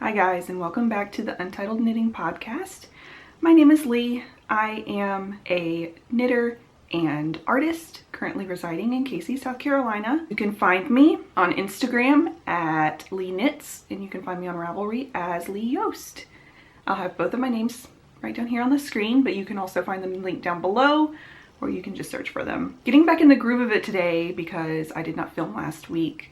Hi guys, and welcome back to the Untitled Knitting Podcast. My name is Lee. I am a knitter and artist currently residing in Casey, South Carolina. You can find me on Instagram at leighknits, and you can find me on Ravelry as Lee Yost. I'll have both of my names right down here on the screen, but you can also find them linked down below, or you can just search for them. Getting back in the groove of it today because I did not film last week.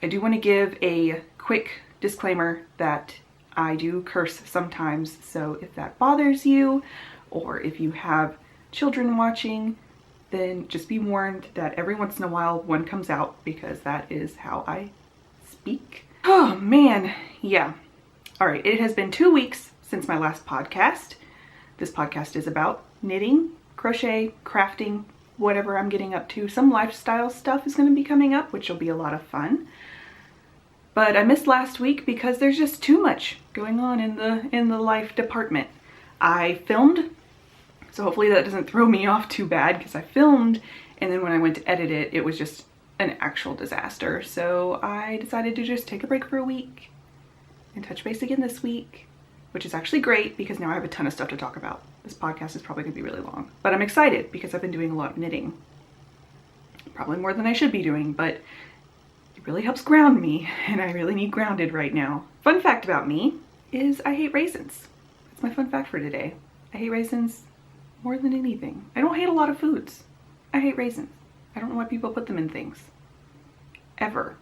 I do want to give a quick disclaimer that I do curse sometimes, so if that bothers you or if you have children watching, then just be warned that every once in a while one comes out because that is how I speak. Oh man, yeah. All right, it has been 2 weeks since my last podcast. This podcast is about knitting, crochet, crafting, whatever I'm getting up to. Some lifestyle stuff is going to be coming up, which will be a lot of fun. But I missed last week because there's just too much going on in the life department. I filmed, so hopefully that doesn't throw me off too bad, because I filmed and then when I went to edit it, it was just an actual disaster. So I decided to just take a break for a week and touch base again this week, which is actually great because now I have a ton of stuff to talk about. This podcast is probably gonna be really long, but I'm excited because I've been doing a lot of knitting. Probably more than I should be doing, but it really helps ground me, and I really need grounded right now. Fun fact about me is I hate raisins. That's my fun fact for today. I hate raisins more than anything. I don't hate a lot of foods. I hate raisins. I don't know why people put them in things. Ever.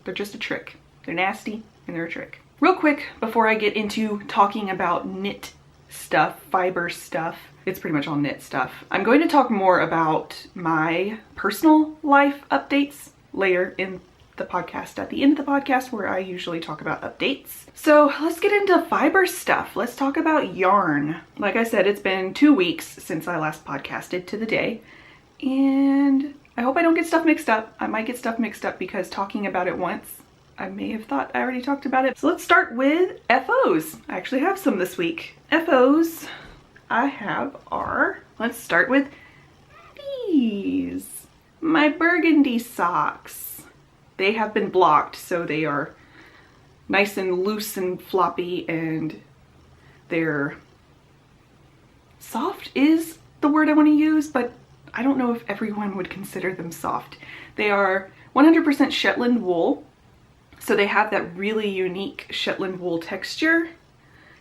They're just a trick. They're nasty and they're a trick. Real quick, before I get into talking about knit stuff, fiber stuff, it's pretty much all knit stuff. I'm going to talk more about my personal life updates later in the podcast, at the end of the podcast, where I usually talk about updates. So let's get into fiber stuff. Let's talk about yarn. Like I said, it's been 2 weeks since I last podcasted to the day, and I hope I don't get stuff mixed up. I might get stuff mixed up because talking about it once, I may have thought I already talked about it. So let's start with FOs. I actually have some this week. FOs I have are, let's start with these. My burgundy socks. They have been blocked, so they are nice and loose and floppy, and they're soft is the word I want to use, but I don't know if everyone would consider them soft. They are 100% Shetland wool, so they have that really unique Shetland wool texture.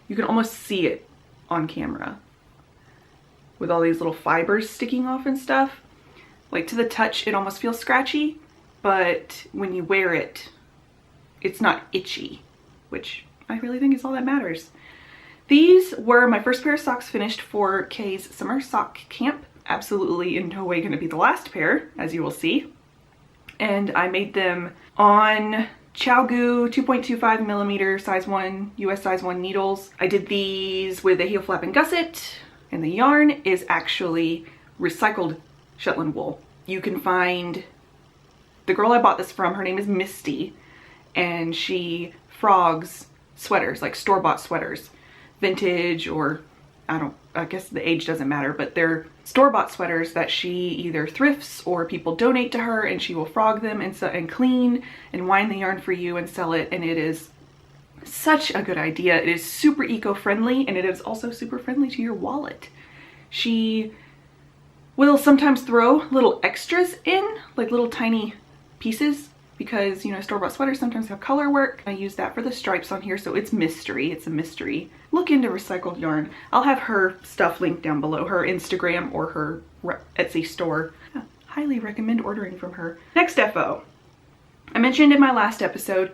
You can almost see it on camera with all these little fibers sticking off and stuff. Like, to the touch, it almost feels scratchy, but when you wear it, it's not itchy, which I really think is all that matters. These were my first pair of socks finished for Kay's summer sock camp. Absolutely in no way going to be the last pair, as you will see. And I made them on ChowGoo 2.25 millimeter size 1, US size 1 needles. I did these with a heel flap and gusset, and the yarn is actually recycled Shetland wool. You can find, the girl I bought this from, her name is Misty, and she frogs sweaters, like store-bought sweaters. Vintage, or I guess the age doesn't matter, but they're store-bought sweaters that she either thrifts or people donate to her, and she will frog them and clean and wind the yarn for you and sell it, and it is such a good idea. It is super eco-friendly, and it is also super friendly to your wallet. She will sometimes throw little extras in, like little tiny pieces, because, you know, store-bought sweaters sometimes have color work. I use that for the stripes on here, so it's mystery. It's a mystery. Look into recycled yarn. I'll have her stuff linked down below, her Instagram or her Etsy store. I highly recommend ordering from her. Next FO. I mentioned in my last episode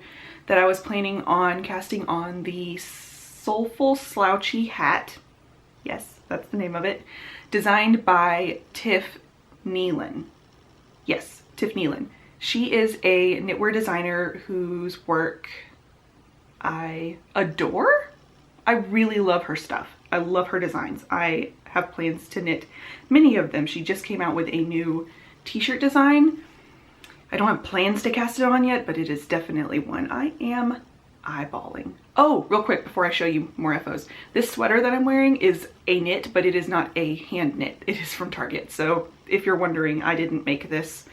that I was planning on casting on the Soulful Slouchy hat. Yes, that's the name of it. Designed by Tiff Nealon. Yes, Tiff Nealon. She is a knitwear designer whose work I adore. I really love her stuff. I love her designs. I have plans to knit many of them. She just came out with a new t-shirt design. I don't have plans to cast it on yet, but it is definitely one I am eyeballing. Oh, real quick before I show you more FOs. This sweater that I'm wearing is a knit, but it is not a hand knit. It is from Target. So if you're wondering, I didn't make this,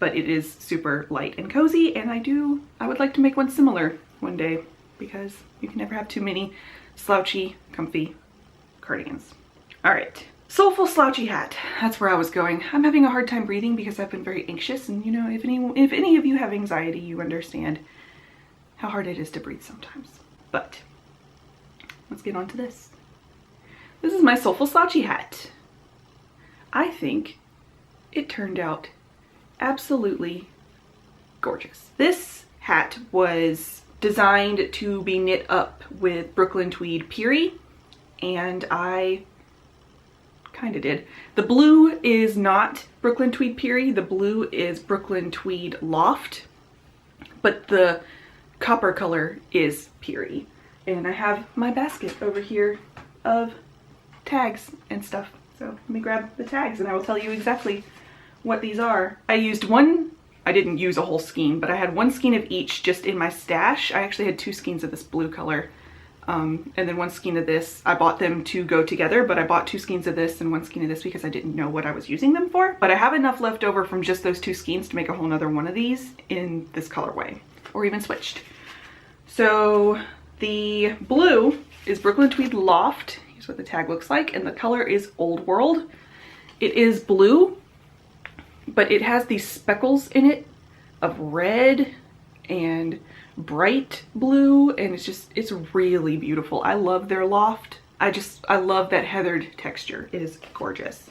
but it is super light and cozy, and I would like to make one similar one day. because you can never have too many slouchy, comfy cardigans. All right, soulful slouchy hat. That's where I was going. I'm having a hard time breathing because I've been very anxious, and you know, if any of you have anxiety, you understand how hard it is to breathe sometimes. But let's get on to this. This is my soulful slouchy hat. I think it turned out absolutely gorgeous. This hat was designed to be knit up with Brooklyn Tweed Peary, and I kind of did. The blue is not Brooklyn Tweed Peary, the blue is Brooklyn Tweed Loft, but the copper color is Peary. And I have my basket over here of tags and stuff. So let me grab the tags and I will tell you exactly what these are. I didn't use a whole skein, but I had one skein of each just in my stash. I actually had two skeins of this blue color. And then one skein of this. I bought them to go together, but I bought two skeins of this and one skein of this because I didn't know what I was using them for. But I have enough left over from just those two skeins to make a whole nother one of these in this colorway, or even switched. So the blue is Brooklyn Tweed Loft. Here's what the tag looks like, and the color is Old World. It is blue, but it has these speckles in it of red and bright blue, and it's really beautiful. I love their loft. I love that heathered texture. It is gorgeous.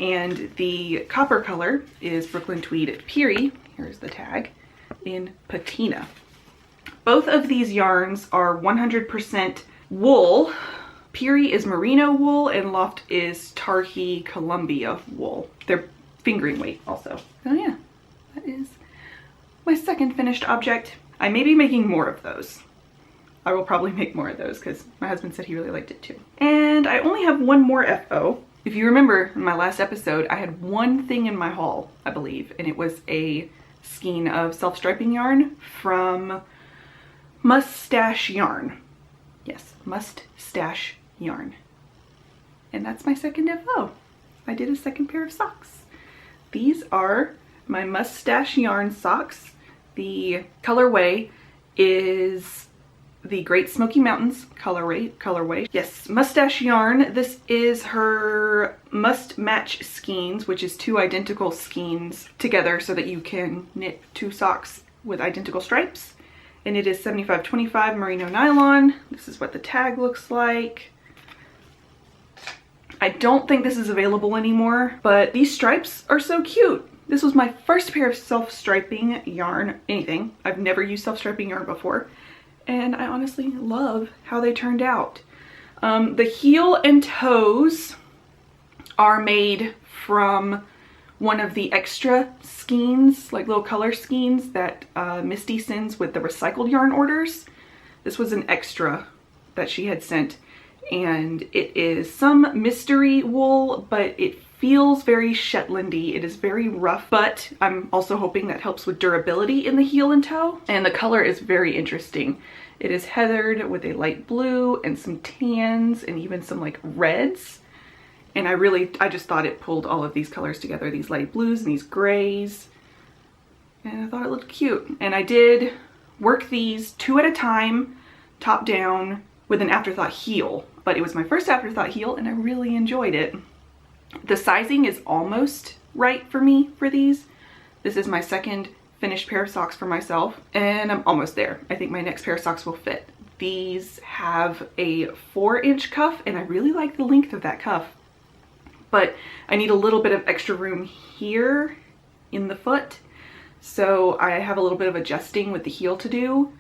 And the copper color is Brooklyn Tweed Peary. Here's the tag in Patina. Both of these yarns are 100% wool. Peary is merino wool and Loft is Targhee Columbia wool. They're fingering weight also. Oh yeah, that is my second finished object. I may be making more of those. I will probably make more of those because my husband said he really liked it too. And I only have one more FO. If you remember in my last episode, I had one thing in my haul, I believe, and it was a skein of self-striping yarn from Moustache yarn. Yes, Moustache yarn. And that's my second FO. I did a second pair of socks. These are my Moustache yarn socks. The colorway is the Great Smoky Mountains colorway. Yes, Moustache yarn. This is her must match skeins, which is two identical skeins together so that you can knit two socks with identical stripes. And it is 75/25 merino nylon. This is what the tag looks like. I don't think this is available anymore, but these stripes are so cute. This was my first pair of self-striping yarn, anything. I've never used self-striping yarn before, and I honestly love how they turned out. The heel and toes are made from one of the extra skeins, like little color skeins that Misty sends with the recycled yarn orders. This was an extra that she had sent, and it is some mystery wool, but it feels very Shetlandy. It is very rough, but I'm also hoping that helps with durability in the heel and toe. And the color is very interesting. It is heathered with a light blue and some tans and even some like reds. And I just thought it pulled all of these colors together, these light blues and these grays. And I thought it looked cute. And I did work these two at a time, top down, with an afterthought heel. But it was my first afterthought heel and I really enjoyed it. The sizing is almost right for me for these. This is my second finished pair of socks for myself and I'm almost there. I think my next pair of socks will fit. These have a 4-inch cuff and I really like the length of that cuff. But I need a little bit of extra room here in the foot. So I have a little bit of adjusting with the heel to do,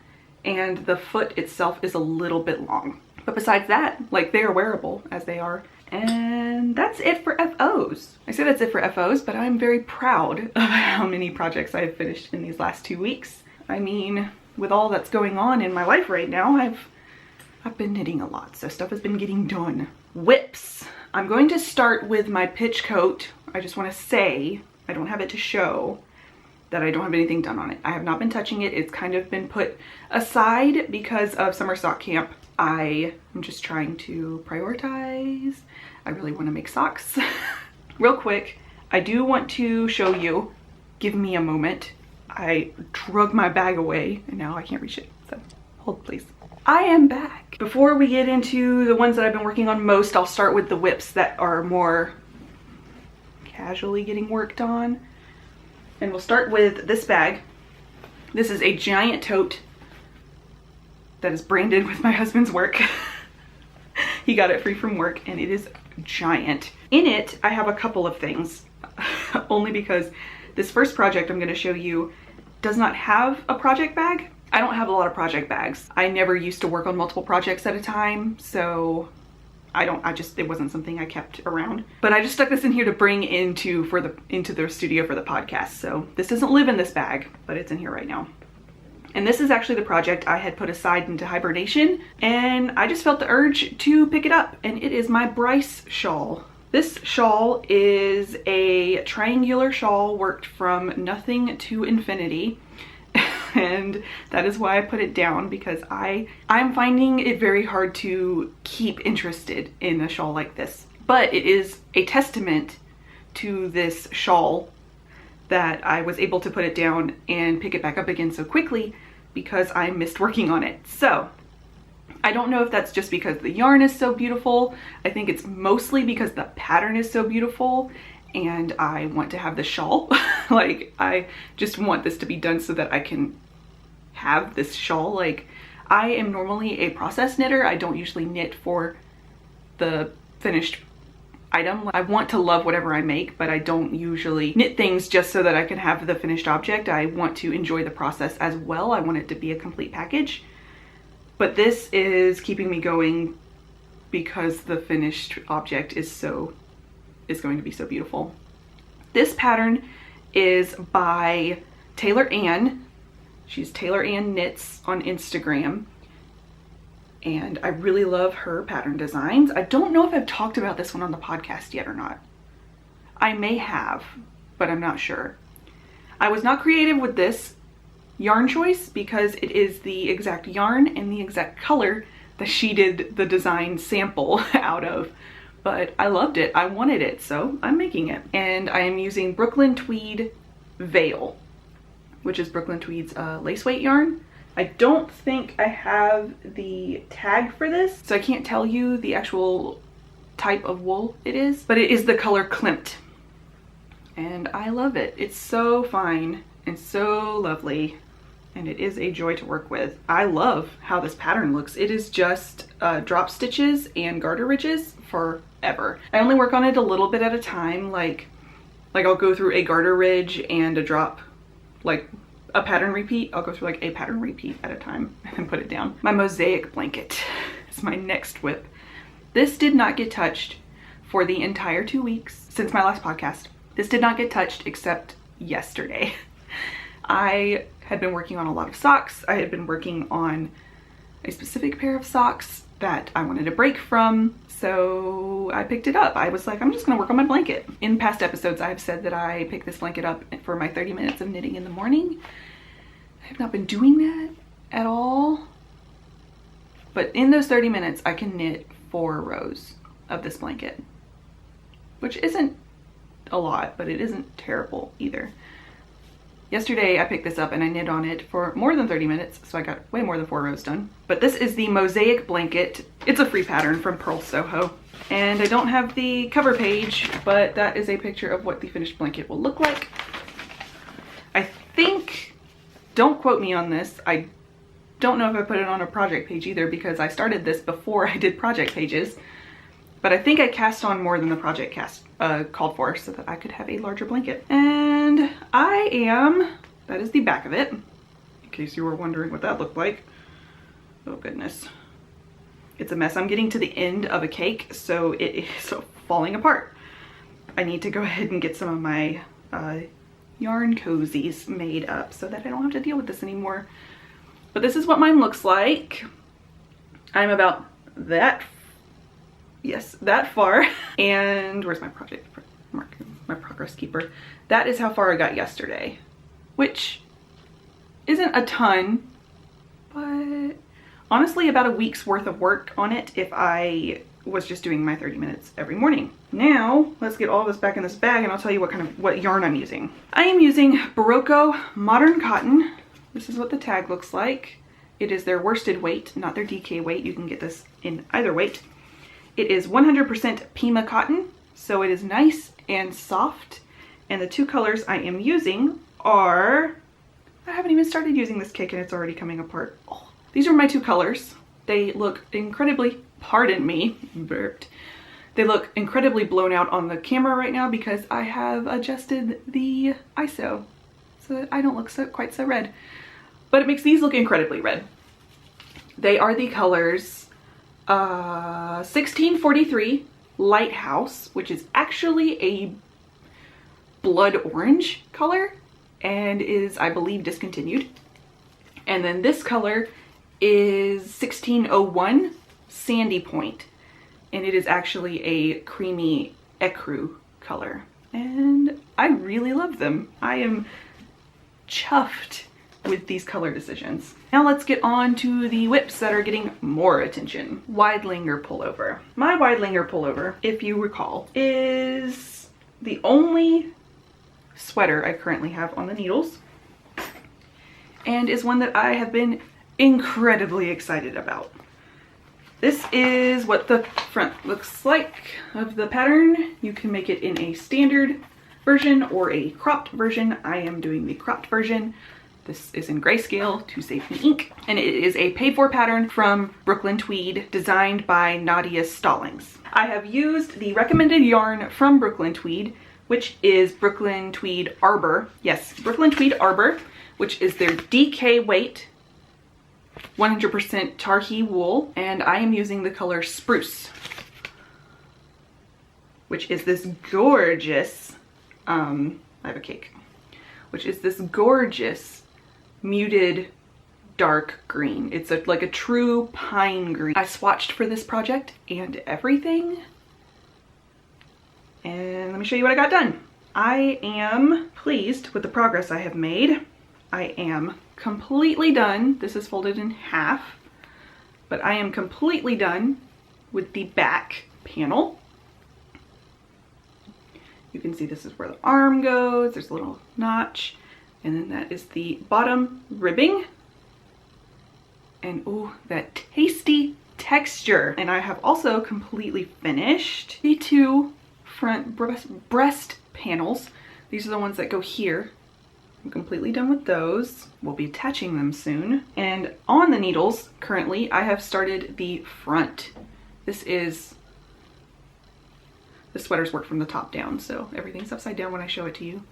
and the foot itself is a little bit long. But besides that, like, they are wearable as they are. And that's it for FOs. I say that's it for FOs, but I'm very proud of how many projects I have finished in these last 2 weeks. I mean, with all that's going on in my life right now, I've been knitting a lot, so stuff has been getting done. Whips. I'm going to start with my pitch coat. I just want to say, I don't have it to show that I don't have anything done on it. I have not been touching it. It's kind of been put aside because of summer sock camp. I am just trying to prioritize. I really want to make socks. Real quick, I do want to show you, give me a moment. I drug my bag away and now I can't reach it. So Hold please. I am back. Before we get into the ones that I've been working on most, I'll start with the whips that are more casually getting worked on. And we'll start with this bag. This is a giant tote that is branded with my husband's work. He got it free from work and it is giant. In it, I have a couple of things, only because this first project I'm going to show you does not have a project bag. I don't have a lot of project bags. I never used to work on multiple projects at a time, so it wasn't something I kept around. But I just stuck this in here to bring into the studio for the podcast. So this doesn't live in this bag, but it's in here right now. And this is actually the project I had put aside into hibernation, and I just felt the urge to pick it up, and it is my Bryce shawl. This shawl is a triangular shawl worked from nothing to infinity. And that is why I put it down, because I'm finding it very hard to keep interested in a shawl like this. But it is a testament to this shawl that I was able to put it down and pick it back up again so quickly, because I missed working on it. So I don't know if that's just because the yarn is so beautiful. I think it's mostly because the pattern is so beautiful and I want to have the shawl. Like, I just want this to be done so that I can have this shawl. Like, I am normally a process knitter. I don't usually knit for the finished item. I want to love whatever I make, but I don't usually knit things just so that I can have the finished object. I want to enjoy the process as well. I want it to be a complete package. But this is keeping me going because the finished object is going to be so beautiful. This pattern is by Taylor Ann. She's Taylor Ann Knits on Instagram. And I really love her pattern designs. I don't know if I've talked about this one on the podcast yet or not. I may have, but I'm not sure. I was not creative with this yarn choice because it is the exact yarn and the exact color that she did the design sample out of. But I loved it. I wanted it, so I'm making it. And I am using Brooklyn Tweed Veil, which is Brooklyn Tweed's lace weight yarn. I don't think I have the tag for this, so I can't tell you the actual type of wool it is, but it is the color Klimt. And I love it. It's so fine and so lovely, and it is a joy to work with. I love how this pattern looks. It is just drop stitches and garter ridges forever. I only work on it a little bit at a time, like I'll go through a garter ridge and a drop, like a pattern repeat. I'll go through like a pattern repeat at a time and then put it down. My mosaic blanket is my next whip. This did not get touched for the entire 2 weeks since my last podcast. This did not get touched except yesterday. I had been working on a lot of socks. I had been working on a specific pair of socks that I wanted a break from, so I picked it up. I was like, I'm just gonna work on my blanket. In past episodes, I have said that I pick this blanket up for my 30 minutes of knitting in the morning. I have not been doing that at all, but in those 30 minutes, I can knit 4 rows of this blanket, which isn't a lot, but it isn't terrible either. Yesterday, I picked this up and I knit on it for more than 30 minutes, so I got way more than 4 rows done. But this is the mosaic blanket. It's a free pattern from Pearl Soho. And I don't have the cover page, but that is a picture of what the finished blanket will look like. I think, don't quote me on this, I don't know if I put it on a project page either because I started this before I did project pages. But I think I cast on more than the project called for so that I could have a larger blanket. And that is the back of it, in case you were wondering what that looked like. Oh goodness. It's a mess. I'm getting to the end of a cake, so it is falling apart. I need to go ahead and get some of my yarn cozies made up so that I don't have to deal with this anymore. But this is what mine looks like. I'm about that far. And where's my project mark, my progress keeper? That is how far I got yesterday, which isn't a ton, but honestly about a week's worth of work on it if I was just doing my 30 minutes every morning. Now let's get all this back in this bag and I'll tell you what yarn I'm using. I am using Barocco Modern Cotton. This is what the tag looks like. It is their worsted weight, not their DK weight. You can get this in either weight. It is 100% Pima cotton, so it is nice and soft. And the two colors I am using are, I haven't even started using this cake and it's already coming apart. Oh, these are my two colors. They look incredibly, pardon me, burped. They look incredibly blown out on the camera right now because I have adjusted the ISO so that I don't look quite so red. But it makes these look incredibly red. They are the colors 1643 Lighthouse, which is actually a blood orange color and is, I believe, discontinued. And then this color is 1601 Sandy Point, and it is actually a creamy ecru color. And I really love them. I am chuffed with these color decisions. Now let's get on to the whips that are getting more attention. Wide Linger Pullover. My Wide Linger Pullover, if you recall, is the only sweater I currently have on the needles and is one that I have been incredibly excited about. This is what the front looks like of the pattern. You can make it in a standard version or a cropped version. I am doing the cropped version. This is in grayscale to save me ink, and it is a paid for pattern from Brooklyn Tweed, designed by Nadia Stallings. I have used the recommended yarn from Brooklyn Tweed, which is Brooklyn Tweed Arbor. Yes, Brooklyn Tweed Arbor, which is their DK weight, 100% Tarhi wool, and I am using the color Spruce, which is this gorgeous, I have a cake, which is this gorgeous muted dark green. It's like a true pine green. I swatched for this project and everything, and let me show you what I got done. I am pleased with the progress I have made. I am completely done. This is folded in half, but I am completely done with the back panel. You can see this is where the arm goes. There's a little notch, and then that is the bottom ribbing. And oh, that tasty texture. And I have also completely finished the two front breast panels. These are the ones that go here. I'm completely done with those. We'll be attaching them soon. And on the needles, currently, I have started the front. This is, the sweaters work from the top down, so everything's upside down when I show it to you.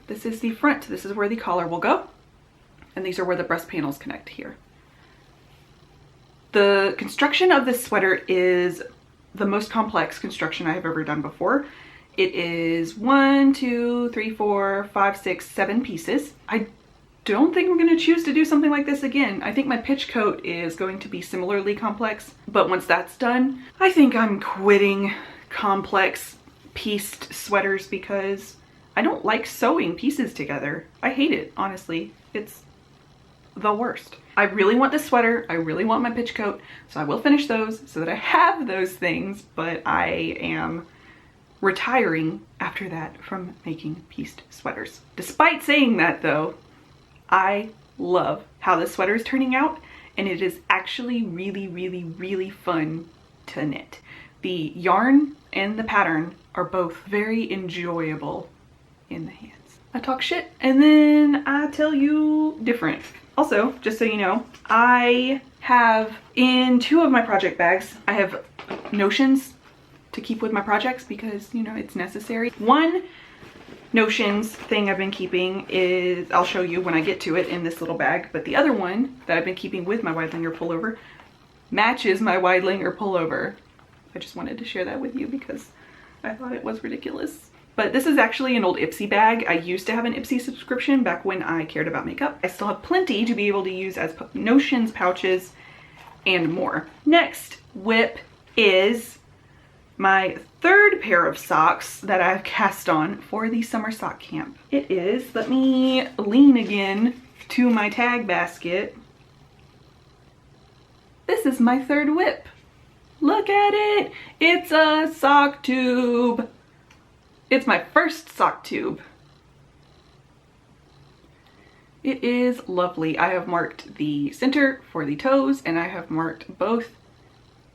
This is the front. This is where the collar will go. And these are where the breast panels connect here. The construction of this sweater is the most complex construction I have ever done before. It is 1, 2, 3, 4, 5, 6, 7 pieces. I don't think I'm going to choose to do something like this again. I think my pitch coat is going to be similarly complex, but once that's done, I think I'm quitting complex pieced sweaters because I don't like sewing pieces together. I hate it, honestly. It's the worst. I really want this sweater. I really want my pitch coat, so I will finish those so that I have those things, but I am retiring after that from making pieced sweaters. Despite saying that though, I love how this sweater is turning out, and it is actually really, really, really fun to knit. The yarn and the pattern are both very enjoyable in the hands. I talk shit and then I tell you different. Also, just so you know, I have in 2 of my project bags, I have notions to keep with my projects because, you know, it's necessary. One notions thing I've been keeping is, I'll show you when I get to it in this little bag, but the other one that I've been keeping with my Wide Linger pullover matches my Wide Linger pullover. I just wanted to share that with you because I thought it was ridiculous. But this is actually an old Ipsy bag. I used to have an Ipsy subscription back when I cared about makeup. I still have plenty to be able to use as notions, pouches, and more. Next whip is my 3rd pair of socks that I've cast on for the summer sock camp. It is, let me lean again to my tag basket. This is my 3rd whip. Look at it. It's a sock tube. It's my first sock tube. It is lovely. I have marked the center for the toes and I have marked both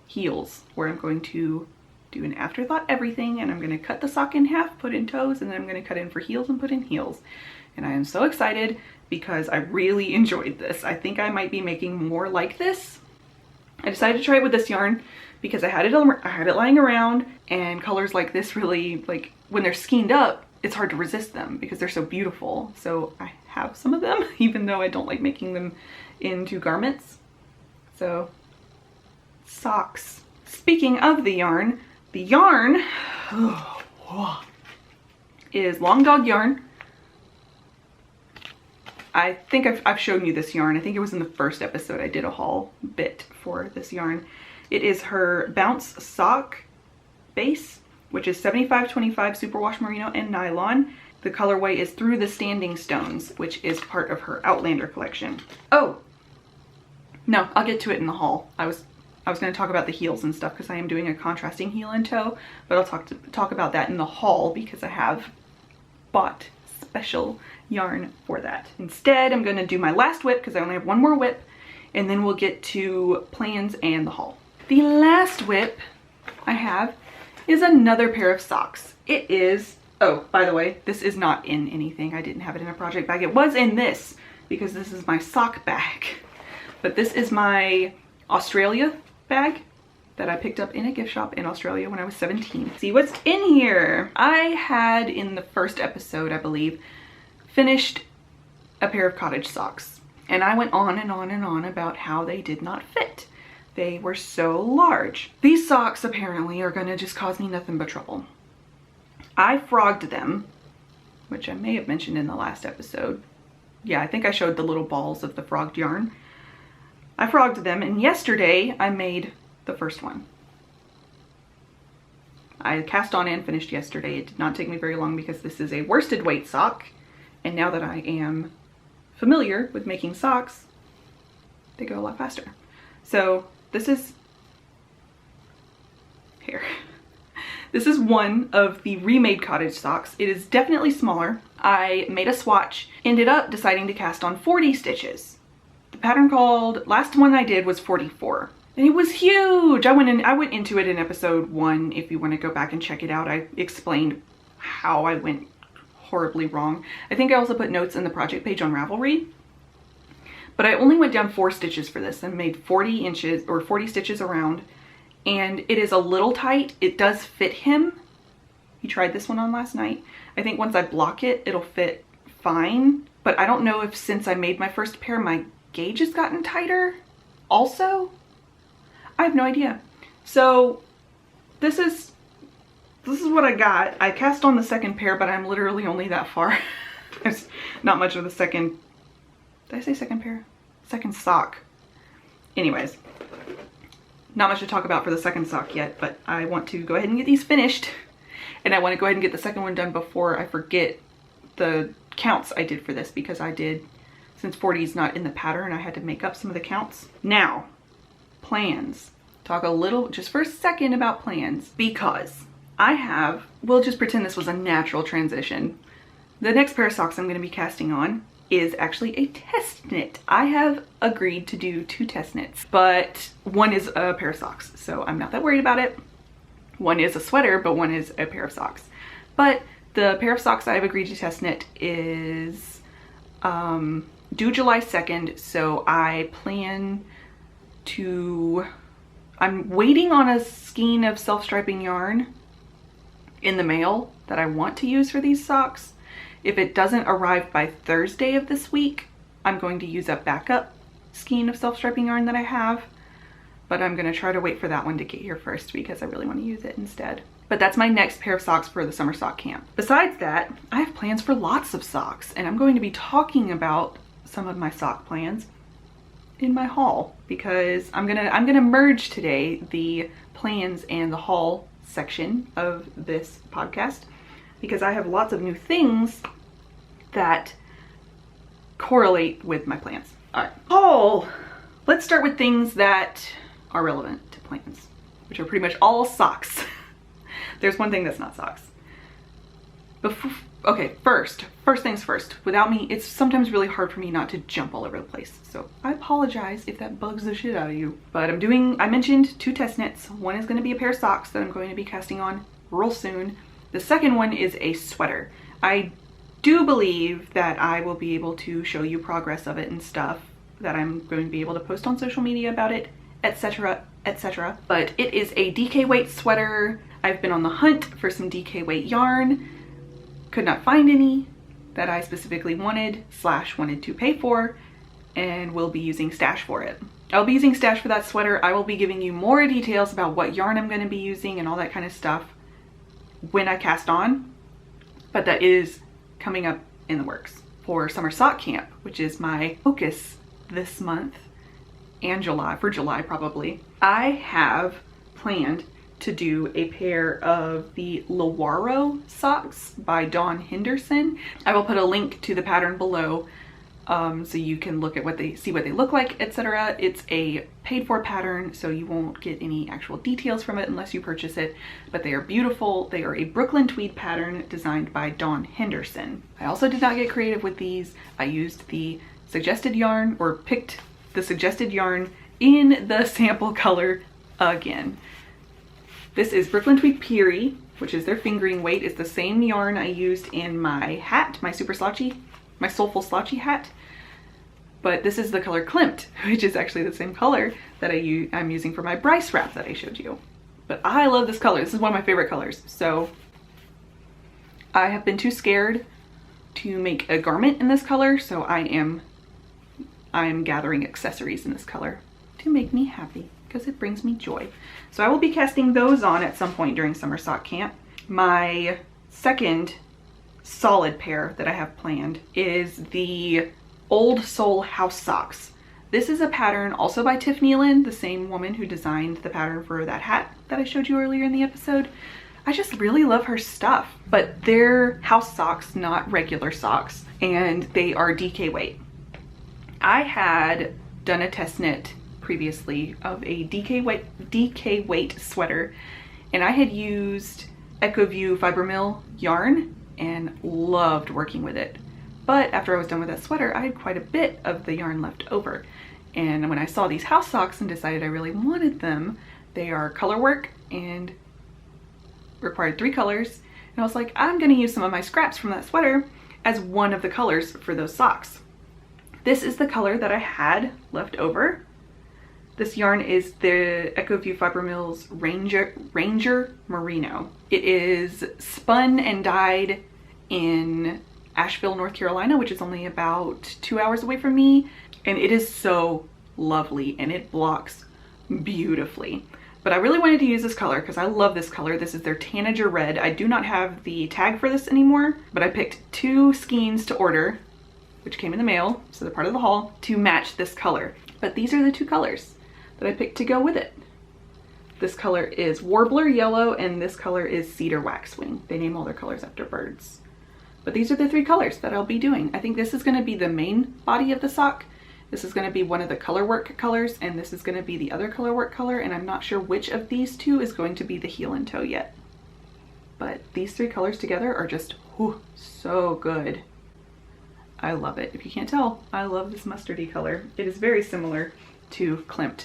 heels where I'm going to do an afterthought everything, and I'm going to cut the sock in half, put in toes, and then I'm going to cut in for heels and put in heels. And I am so excited because I really enjoyed this. I think I might be making more like this. I decided to try it with this yarn because I had it lying around, and colors like this really, like when they're skeined up, it's hard to resist them because they're so beautiful. So I have some of them, even though I don't like making them into garments. So socks. Speaking of the yarn is Long Dog yarn. I think I've shown you this yarn. I think it was in the first episode I did a haul bit for this yarn. It is her Bounce Sock base, which is 75/25 superwash merino and nylon. The colorway is Through the Standing Stones, which is part of her Outlander collection. Oh, no, I'll get to it in the haul. I was going to talk about the heels and stuff because I am doing a contrasting heel and toe, but I'll talk about that in the haul because I have bought special yarn for that. Instead, I'm going to do my last whip because I only have one more whip, and then we'll get to plans and the haul. The last whip I have is another pair of socks. It is, oh, by the way, this is not in anything. I didn't have it in a project bag. It was in this because this is my sock bag, but this is my Australia bag that I picked up in a gift shop in Australia when I was 17. See what's in here. I had in the first episode, I believe, finished a pair of cottage socks, and I went on and on and on about how they did not fit. They were so large. These socks apparently are gonna just cause me nothing but trouble. I frogged them, which I may have mentioned in the last episode. Yeah, I think I showed the little balls of the frogged yarn. I frogged them, and yesterday I made the first one. I cast on and finished yesterday. It did not take me very long because this is a worsted weight sock, and now that I am familiar with making socks, they go a lot faster. So this is here. This is one of the remade cottage socks. It is definitely smaller. I made a swatch, ended up deciding to cast on 40 stitches. The pattern last one I did was 44, and it was huge. I went into it in episode 1. If you want to go back and check it out, I explained how I went horribly wrong. I think I also put notes in the project page on Ravelry, but I only went down 4 stitches for this and made 40 inches or 40 stitches around, and it is a little tight. It does fit him. He tried this one on last night. I think once I block it, it'll fit fine, but I don't know if since I made my first pair, my gauge has gotten tighter also. I have no idea. So this is what I got. I cast on the second pair, but I'm literally only that far. There's not much of the second, did I say second pair? Second sock. Anyways, not much to talk about for the second sock yet, but I want to go ahead and get these finished, and I want to go ahead and get the second one done before I forget the counts I did for this, because I did, since 40 is not in the pattern, I had to make up some of the counts. Now, plans. Talk a little, just for a second, about plans, because we'll just pretend this was a natural transition. The next pair of socks I'm going to be casting on is actually a test knit. I have agreed to do 2 test knits, but one is a pair of socks, so I'm not that worried about it. One is a sweater, but one is a pair of socks. But the pair of socks I've agreed to test knit is due July 2nd, so I plan to, I'm waiting on a skein of self-striping yarn in the mail that I want to use for these socks. If it doesn't arrive by Thursday of this week, I'm going to use a backup skein of self-striping yarn that I have, but I'm going to try to wait for that one to get here first because I really want to use it instead. But that's my next pair of socks for the summer sock camp. Besides that, I have plans for lots of socks, and I'm going to be talking about some of my sock plans in my haul, because I'm gonna merge today the plans and the haul section of this podcast, because I have lots of new things that correlate with my plans. All right, haul. Let's start with things that are relevant to plans, which are pretty much all socks. There's one thing that's not socks. Okay, first things first. Without me, it's sometimes really hard for me not to jump all over the place. So I apologize if that bugs the shit out of you. But I mentioned 2 test knits. One is going to be a pair of socks that I'm going to be casting on real soon. The second one is a sweater. I do believe that I will be able to show you progress of it and stuff, that I'm going to be able to post on social media about it, etc, etc. But it is a DK weight sweater. I've been on the hunt for some DK weight yarn. Could not find any that I specifically wanted to pay for, and will be using Stash for it. I'll be using Stash for that sweater. I will be giving you more details about what yarn I'm going to be using and all that kind of stuff when I cast on, but that is coming up in the works for Summer Sock Camp, which is my focus this month and for July probably. I have planned to do a pair of the Lavarro Socks by Dawn Henderson. I will put a link to the pattern below so you can look at see what they look like, etc. It's a paid for pattern, so you won't get any actual details from it unless you purchase it, but they are beautiful. They are a Brooklyn tweed pattern designed by Dawn Henderson. I also did not get creative with these. I used the suggested yarn, or picked the suggested yarn in the sample color again. This is Brooklyn Tweed Peary, which is their fingering weight. It's the same yarn I used in my hat, my Soulful Slotchy hat. But this is the color Klimt, which is actually the same color that I'm using for my Bryce wrap that I showed you. But I love this color. This is one of my favorite colors. So I have been too scared to make a garment in this color, so I am gathering accessories in this color to make me happy, because it brings me joy. So I will be casting those on at some point during Summer Sock Camp. My second solid pair that I have planned is the Old Soul House Socks. This is a pattern also by Tiff Nealon, the same woman who designed the pattern for that hat that I showed you earlier in the episode. I just really love her stuff, but they're house socks, not regular socks, and they are DK weight. I had done a test knit previously of a DK weight sweater, and I had used EcoView Fibermill yarn and loved working with it. But after I was done with that sweater, I had quite a bit of the yarn left over. And when I saw these house socks and decided I really wanted them, they are color work and required 3 colors. And I was like, I'm gonna use some of my scraps from that sweater as one of the colors for those socks. This is the color that I had left over. This yarn is the EcoView Fibermill's Ranger Merino. It is spun and dyed in Asheville, North Carolina, which is only about 2 hours away from me. And it is so lovely and it blocks beautifully. But I really wanted to use this color because I love this color. This is their Tanager Red. I do not have the tag for this anymore, but I picked 2 skeins to order, which came in the mail, so they're part of the haul, to match this color. But these are the 2 colors that I picked to go with it. This color is Warbler Yellow and this color is Cedar Waxwing. They name all their colors after birds. But these are the 3 colors that I'll be doing. I think this is gonna be the main body of the sock. This is gonna be one of the color work colors, and this is gonna be the other color work color, and I'm not sure which of these 2 is going to be the heel and toe yet. But these 3 colors together are just so good. I love it. If you can't tell, I love this mustardy color. It is very similar to Klimt.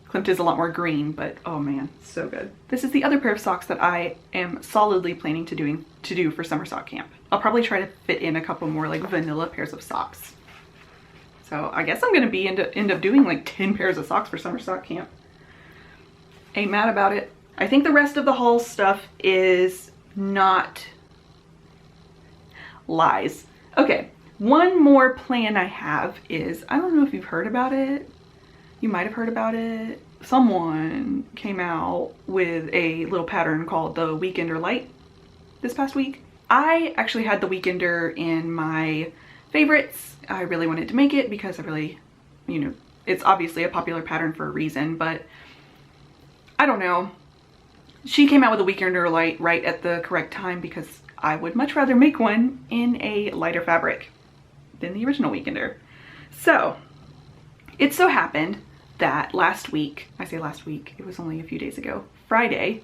Klimt is a lot more green, but oh man, so good. This is the other pair of socks that I am solidly planning to do for Summer Sock Camp. I'll probably try to fit in a couple more like vanilla pairs of socks. So I guess I'm gonna end up doing like 10 pairs of socks for Summer Sock Camp. Ain't mad about it. I think the rest of the haul stuff is not lies. Okay, one more plan I have is, I don't know if you've heard about it. You might have heard about it. Someone came out with a little pattern called the Weekender Light this past week. I actually had the Weekender in my favorites. I really wanted to make it because I really, it's obviously a popular pattern for a reason, but I don't know. She came out with a Weekender Light right at the correct time because I would much rather make one in a lighter fabric than the original Weekender. So it so happened that last week, I say last week, it was only a few days ago, Friday,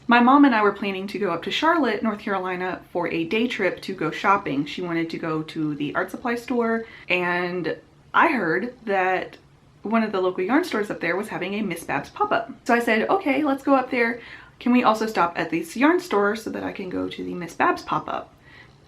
My mom and I were planning to go up to Charlotte, North Carolina for a day trip to go shopping. She wanted to go to the art supply store, and I heard that one of the local yarn stores up there was having a Miss Babs pop-up. So I said, okay, let's go up there. Can we also stop at this yarn store so that I can go to the Miss Babs pop-up?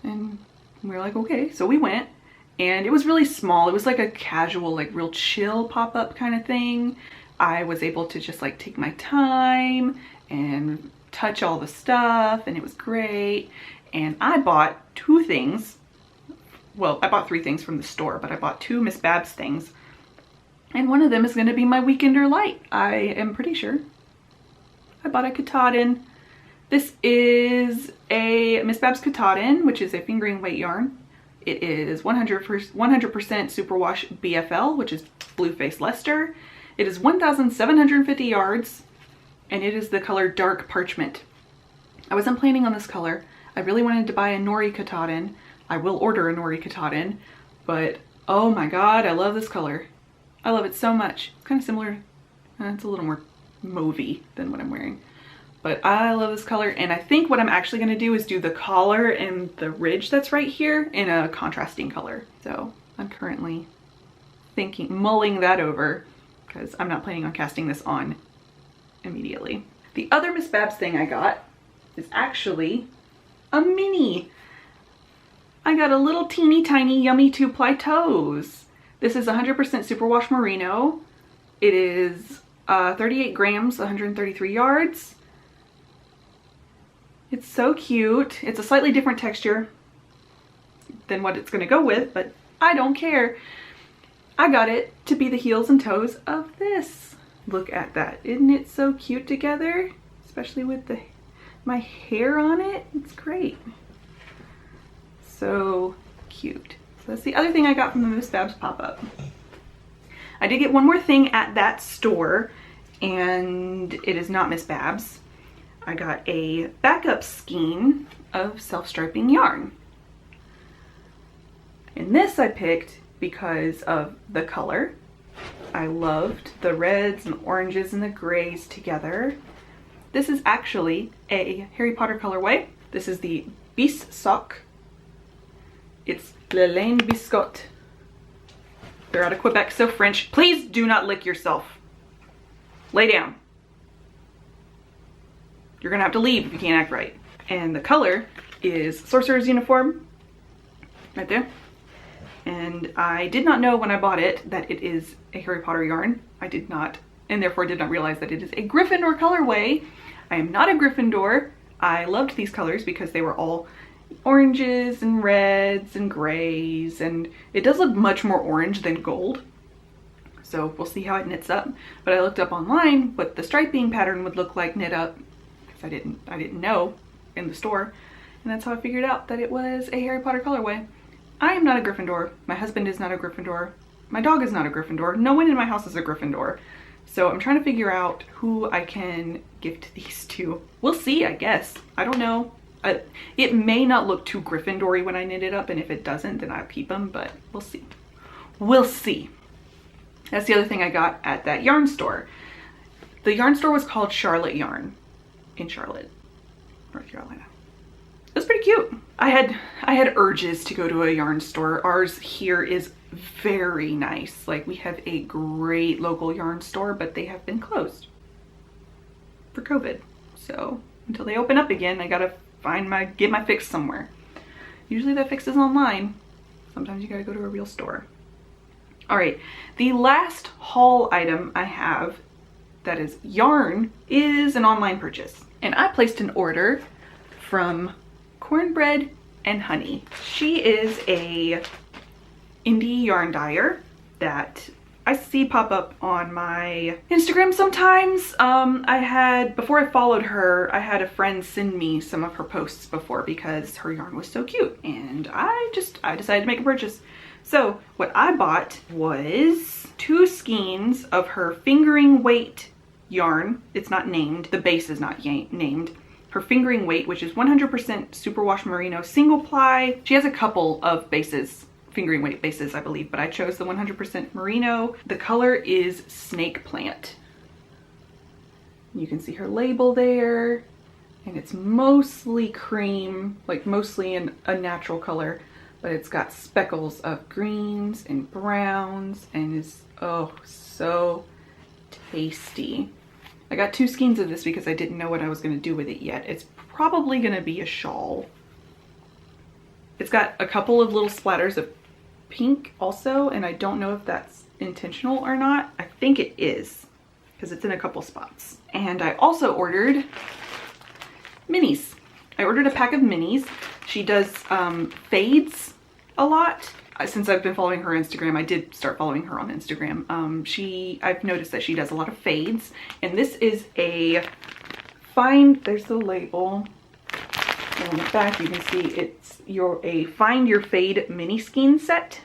And we were like, okay. So we went, and it was really small. It was like a casual, like real chill pop-up kind of thing. I was able to just like take my time and touch all the stuff, and it was great. And I bought 2 things. Well, I bought 3 things from the store, but I bought 2 Miss Babs things. And one of them is going to be my Weekender Light, I am pretty sure. I bought a Katahdin. This is a Miss Babs Katahdin, which is a fingering weight yarn. It is 100% superwash BFL, which is Blue Face Leicester. It is 1,750 yards, and it is the color Dark Parchment. I wasn't planning on this color. I really wanted to buy a Nori Katahdin. I will order a Nori Katahdin, but oh my god, I love this color. I love it so much. It's kind of similar, it's a little more mauvey than what I'm wearing. But I love this color, and I think what I'm actually going to do is do the collar and the ridge that's right here in a contrasting color. So I'm currently mulling that over, because I'm not planning on casting this on immediately. The other Miss Babs thing I got is actually a mini. I got a little teeny tiny yummy 2-ply toes. This is 100% superwash merino. It is 38 grams, 133 yards. It's so cute. It's a slightly different texture than what it's gonna go with, but I don't care. I got it to be the heels and toes of this. Look at that. Isn't it so cute together? Especially with my hair on it. It's great. So cute. So that's the other thing I got from the Miss Babs pop-up. I did get one more thing at that store, and it is not Miss Babs. I got a backup skein of self-striping yarn. And this I picked because of the color. I loved the reds and oranges and the grays together. This is actually a Harry Potter colorway. This is the Beast Sock. It's Le Laine Biscotte. They're out of Quebec, so French. Please do not lick yourself. Lay down. You're gonna have to leave if you can't act right. And the color is Sorcerer's Uniform, right there. And I did not know when I bought it that it is a Harry Potter yarn. I did not, and therefore did not realize that it is a Gryffindor colorway. I am not a Gryffindor. I loved these colors because they were all oranges and reds and grays, and it does look much more orange than gold. So we'll see how it knits up. But I looked up online what the striping pattern would look like knit up, because I didn't know in the store, and that's how I figured out that it was a Harry Potter colorway. I am not a Gryffindor. My husband is not a Gryffindor. My dog is not a Gryffindor. No one in my house is a Gryffindor. So I'm trying to figure out who I can gift these to. We'll see, I guess. I don't know. It may not look too Gryffindor-y when I knit it up, and if it doesn't, then I'll keep them, but we'll see. We'll see. That's the other thing I got at that yarn store. The yarn store was called Charlotte Yarn in Charlotte, North Carolina. It was pretty cute. I had urges to go to a yarn store. Ours here is very nice. Like, we have a great local yarn store, but they have been closed for COVID. So until they open up again, I gotta get my fix somewhere. Usually that fix is online. Sometimes you gotta go to a real store. All right, the last haul item I have that is yarn is an online purchase. And I placed an order from Cornbread and Honey. She is a indie yarn dyer that I see pop up on my Instagram sometimes. Before I followed her, I had a friend send me some of her posts before because her yarn was so cute, and I decided to make a purchase. So what I bought was 2 skeins of her fingering weight yarn. It's not named, the base is not named. Her fingering weight, which is 100% superwash merino single ply. She has a couple of bases, fingering weight bases, I believe, but I chose the 100% merino. The color is Snake Plant. You can see her label there. and it's mostly cream, like mostly in a natural color, but it's got speckles of greens and browns and is, oh, so tasty. I got 2 skeins of this because I didn't know what I was going to do with it yet. It's probably going to be a shawl. It's got a couple of little splatters of pink also, and I don't know if that's intentional or not. I think it is because it's in a couple spots. And I also ordered minis. I ordered a pack of minis. She does fades a lot. Since I've been following her Instagram, I did start following her on Instagram. I've noticed that she does a lot of fades, and this is a there's the label. And on the back you can see it's a Find Your Fade mini skein set.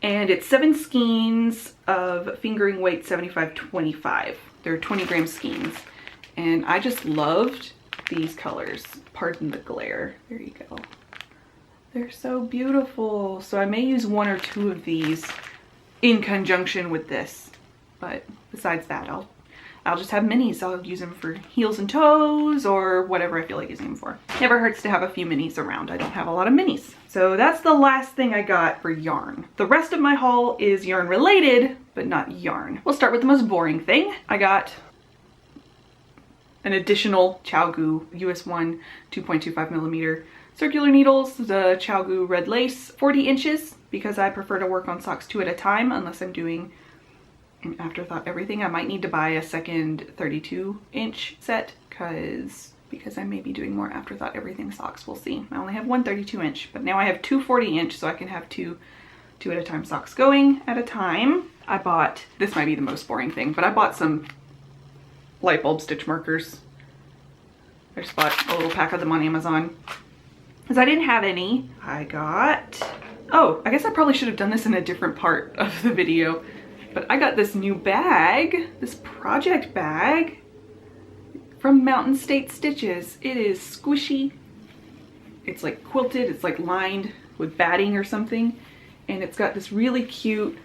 And it's 7 skeins of fingering weight 75-25. They're 20-gram skeins. And I just loved these colors. Pardon the glare. There you go. They're so beautiful. So I may use 1 or 2 of these in conjunction with this. But besides that, I'll just have minis. I'll use them for heels and toes or whatever I feel like using them for. Never hurts to have a few minis around. I don't have a lot of minis. So that's the last thing I got for yarn. The rest of my haul is yarn related, but not yarn. We'll start with the most boring thing. I got an additional ChiaoGoo US 1 2.25 millimeter circular needles, the ChiaoGoo red lace, 40 inches, because I prefer to work on socks 2 at a time unless I'm doing an afterthought everything. I might need to buy a second 32-inch set because I may be doing more afterthought everything socks. We'll see. I only have one 32-inch, but now I have 2 40-inch, so I can have two at a time socks going at a time. I bought, this might be the most boring thing, but I bought some light bulb stitch markers. I just bought a little pack of them on Amazon because I didn't have any. I got, oh, I guess I probably should have done this in a different part of the video, but I got this new bag, this project bag from Mountain State Stitches. It is squishy. It's like quilted, it's like lined with batting or something. And it's got this really cute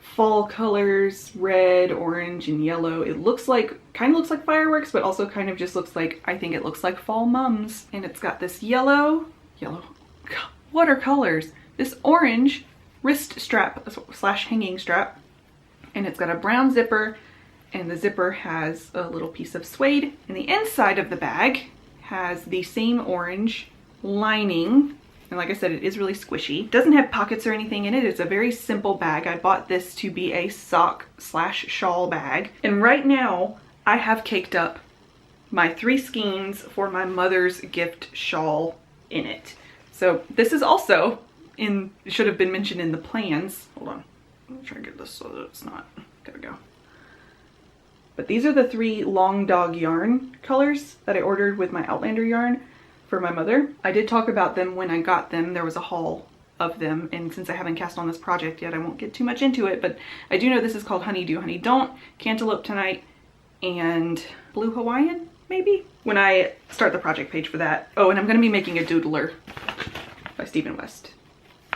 fall colors, red, orange, and yellow. It looks like, kind of looks like fireworks, but also kind of just looks like, I think it looks like fall mums. And it's got this yellow, what are colors? This orange wrist strap / hanging strap. And it's got a brown zipper, and the zipper has a little piece of suede. And the inside of the bag has the same orange lining. And like I said, it is really squishy. It doesn't have pockets or anything in it. It's a very simple bag. I bought this to be a sock / shawl bag. And right now I have caked up my 3 skeins for my mother's gift shawl in it. So this is also it should have been mentioned in the plans. Hold on. I'm gonna try to get this so that it's not, there we go. But these are the 3 long dog yarn colors that I ordered with my Outlander yarn for my mother. I did talk about them when I got them. There was a haul of them, and since I haven't cast on this project yet, I won't get too much into it, but I do know this is called Honeydew, Honey Don't, Cantaloupe Tonight, and Blue Hawaiian, maybe? When I start the project page for that. Oh, and I'm gonna be making a doodler by Stephen West,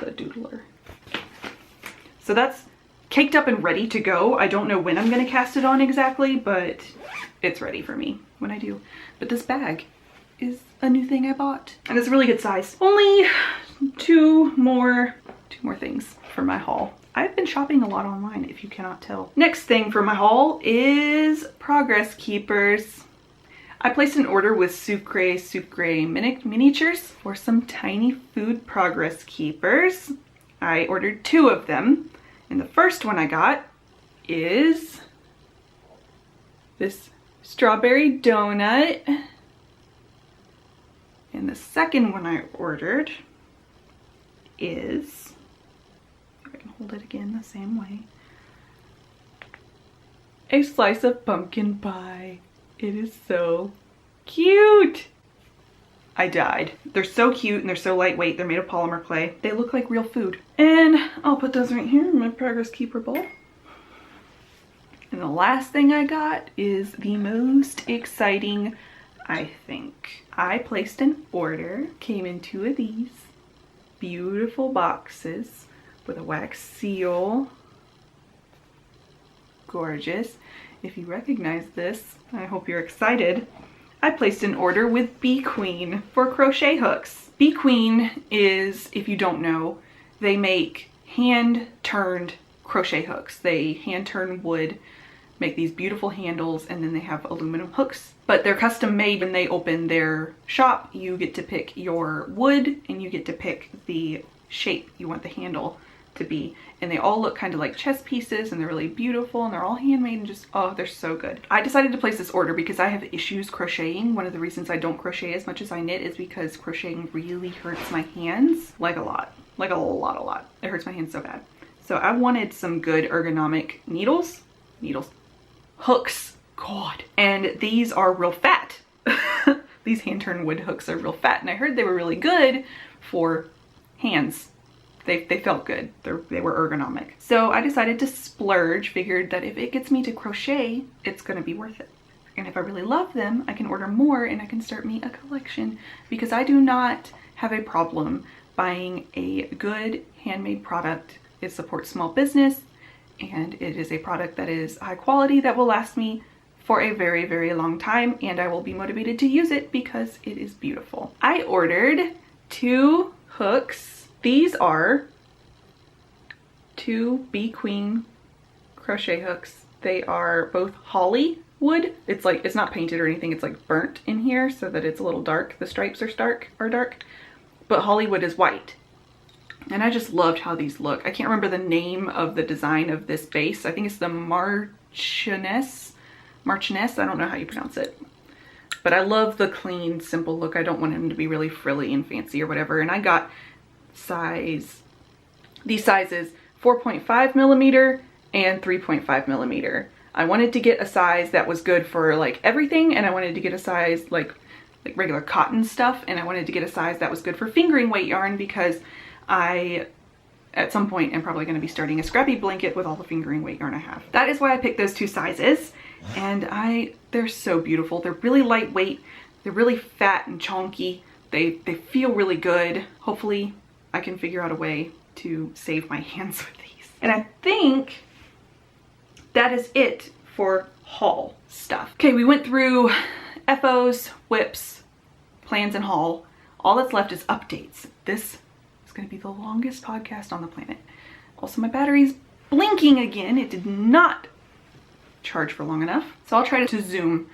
the doodler. So that's caked up and ready to go. I don't know when I'm gonna cast it on exactly, but it's ready for me when I do. But this bag is a new thing I bought, and it's a really good size. Only two more things for my haul. I've been shopping a lot online, if you cannot tell. Next thing for my haul is progress keepers. I placed an order with Sucre Miniatures for some tiny food progress keepers. I ordered 2 of them, and the first one I got is this strawberry donut. And the second one I ordered is, if I can hold it again the same way, a slice of pumpkin pie. It is so cute. I died. They're so cute and they're so lightweight. They're made of polymer clay. They look like real food. And I'll put those right here in my progress keeper bowl. And the last thing I got is the most exciting, I think. I placed an order, came in 2 of these beautiful boxes with a wax seal. Gorgeous. If you recognize this, I hope you're excited. I placed an order with Bee Queen for crochet hooks. Bee Queen is, if you don't know, they make hand-turned crochet hooks. They hand-turn wood, make these beautiful handles, and then they have aluminum hooks. But they're custom made. When they open their shop, you get to pick your wood and you get to pick the shape you want the handle to be. And they all look kind of like chess pieces, and they're really beautiful, and they're all handmade, and just, oh, they're so good. I decided to place this order because I have issues crocheting. One of the reasons I don't crochet as much as I knit is because crocheting really hurts my hands, like a lot. Like a lot. It hurts my hands so bad. So I wanted some good ergonomic hooks, God. And these are real fat. These hand-turned wood hooks are real fat, and I heard they were really good for hands. They felt good. They were ergonomic. So I decided to splurge, figured that if it gets me to crochet, it's gonna be worth it. And if I really love them, I can order more and I can start me a collection, because I do not have a problem buying a good handmade product. It supports small business, and it is a product that is high quality that will last me for a very, very long time, and I will be motivated to use it because it is beautiful. I ordered 2 hooks. These are 2 Bee Queen crochet hooks. They are both holly wood. It's like, it's not painted or anything, it's like burnt in here so that it's a little dark. The stripes are dark, but Hollywood is white. And I just loved how these look. I can't remember the name of the design of this base. I think it's the Marchioness. I don't know how you pronounce it. But I love the clean, simple look. I don't want them to be really frilly and fancy or whatever. And I got these sizes 4.5 millimeter and 3.5 millimeter. I wanted to get a size that was good for like everything, and I wanted to get a size like regular cotton stuff, and I wanted to get a size that was good for fingering weight yarn, because I, at some point, am probably going to be starting a scrappy blanket with all the fingering weight yarn I have. That is why I picked those 2 sizes, and they're so beautiful. They're really lightweight. They're really fat and chunky. They feel really good. Hopefully I can figure out a way to save my hands with these. And I think that is it for haul stuff. Okay, we went through FOs, whips, plans, and haul. All that's left is updates. This is going to be the longest podcast on the planet. Also, my battery's blinking again. It did not charge for long enough. So I'll try to zoom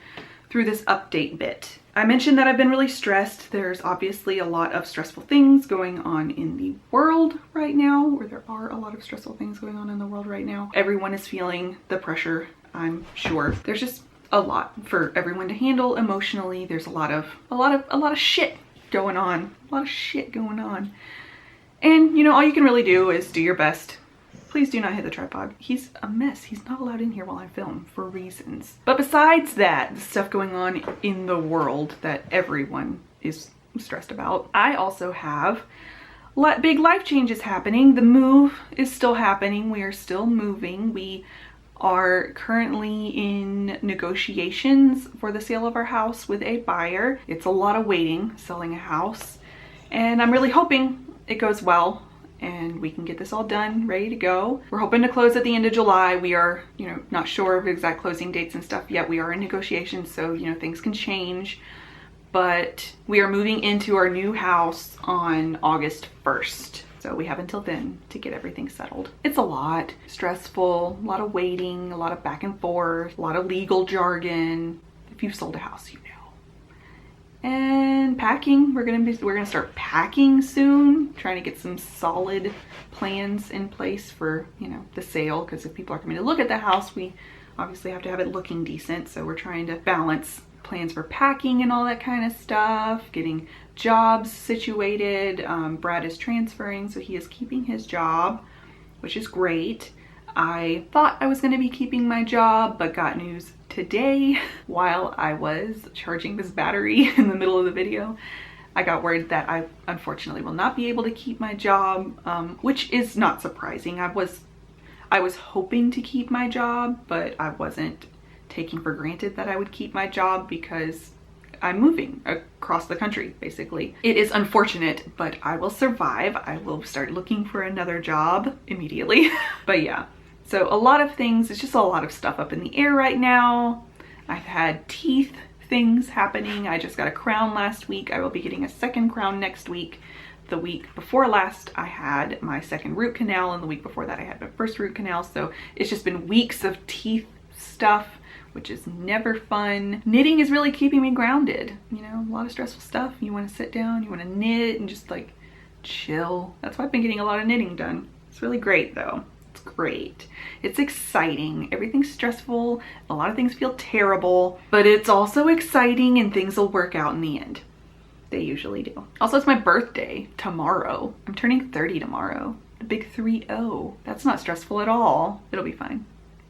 through this update bit. I mentioned that I've been really stressed. There's obviously a lot of stressful things going on in the world right now, or there are a lot of stressful things going on in the world right now. Everyone is feeling the pressure, I'm sure. There's just a lot for everyone to handle emotionally. There's a lot of shit going on. And you know, all you can really do is do your best. Please do not hit the tripod. He's a mess. He's not allowed in here while I film for reasons. But besides that, the stuff going on in the world that everyone is stressed about, I also have big life changes happening. The move is still happening. We are still moving. We are currently in negotiations for the sale of our house with a buyer. It's a lot of waiting, selling a house, and I'm really hoping it goes well and we can get this all done, ready to go. We're hoping to close at the end of July. We are, you know, not sure of exact closing dates and stuff yet. We are in negotiations, so, you know, things can change. But we are moving into our new house on August 1st. So we have until then to get everything settled. It's a lot. Stressful, a lot of waiting, a lot of back and forth, a lot of legal jargon. If you've sold a house, you know. And packing, we're gonna start packing soon, trying to get some solid plans in place for, you know, the sale, because if people are coming to look at the house, we obviously have to have it looking decent. So we're trying to balance plans for packing and all that kind of stuff, getting jobs situated. Brad is transferring, so he is keeping his job, which is great. I thought I was going to be keeping my job, but got news today while I was charging this battery in the middle of the video. I got word that I unfortunately will not be able to keep my job, which is not surprising. I was hoping to keep my job, but I wasn't taking for granted that I would keep my job because I'm moving across the country, basically. It is unfortunate, but I will survive. I will start looking for another job immediately. But yeah, so a lot of things, it's just a lot of stuff up in the air right now. I've had teeth things happening. I just got a crown last week. I will be getting a second crown next week. The week before last, I had my second root canal, and the week before that, I had my first root canal. So it's just been weeks of teeth stuff, which is never fun. Knitting is really keeping me grounded. You know, a lot of stressful stuff. You want to sit down, you want to knit and just like chill. That's why I've been getting a lot of knitting done. It's really great though. It's great. It's exciting. Everything's stressful. A lot of things feel terrible, but it's also exciting and things will work out in the end. They usually do. Also, it's my birthday tomorrow. I'm turning 30 tomorrow. The big 3-0. That's not stressful at all. It'll be fine.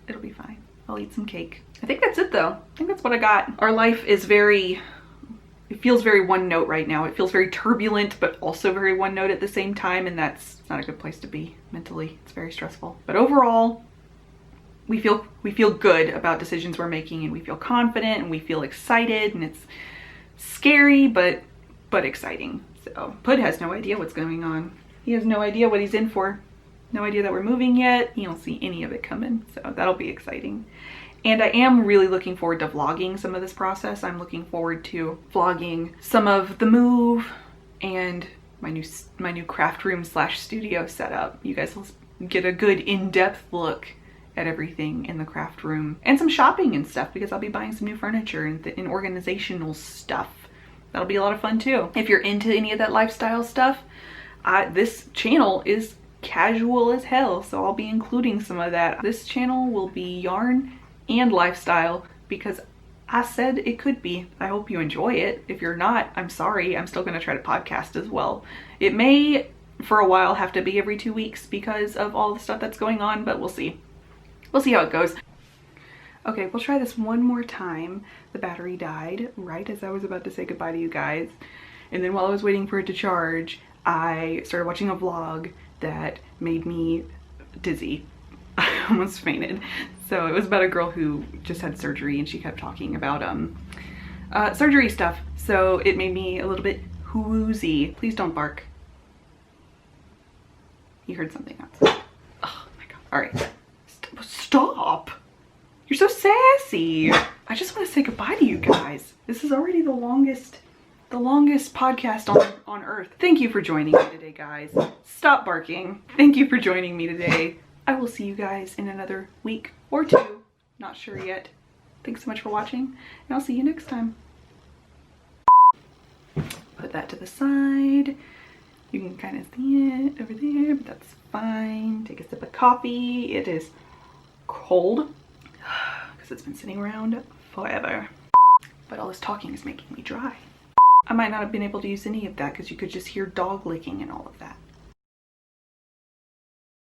It'll be fine. I'll eat some cake. I think that's it though. I think that's what I got. Our life is it feels very one note right now. It feels very turbulent, but also very one note at the same time. And that's not a good place to be mentally. It's very stressful. But overall, we feel good about decisions we're making, and we feel confident and we feel excited, and it's scary, but exciting. So Pud has no idea what's going on. He has no idea what he's in for. No idea that we're moving yet. He don't see any of it coming. So that'll be exciting. And I am really looking forward to vlogging some of this process. I'm looking forward to vlogging some of the move and my new craft room / studio setup. You guys will get a good in-depth look at everything in the craft room, and some shopping and stuff, because I'll be buying some new furniture and organizational stuff. That'll be a lot of fun too. If you're into any of that lifestyle stuff, this channel is casual as hell, so I'll be including some of that. This channel will be yarn and lifestyle because I said it could be. I hope you enjoy it. If you're not, I'm sorry. I'm still gonna try to podcast as well. It may, for a while, have to be every 2 weeks because of all the stuff that's going on, but we'll see. We'll see how it goes. Okay, we'll try this one more time. The battery died right as I was about to say goodbye to you guys. And then while I was waiting for it to charge, I started watching a vlog that made me dizzy. I almost fainted. So it was about a girl who just had surgery, and she kept talking about surgery stuff. So it made me a little bit woozy. Please don't bark. You heard something else. Oh my god. All right. Stop. You're so sassy. I just want to say goodbye to you guys. This is already the longest podcast on earth. Thank you for joining me today, guys. Stop barking. Thank you for joining me today. I will see you guys in another week or 2. Not sure yet. Thanks so much for watching, and I'll see you next time. Put that to the side. You can kind of see it over there, but that's fine. Take a sip of coffee. It is cold because it's been sitting around forever. But all this talking is making me dry. I might not have been able to use any of that because you could just hear dog licking and all of that.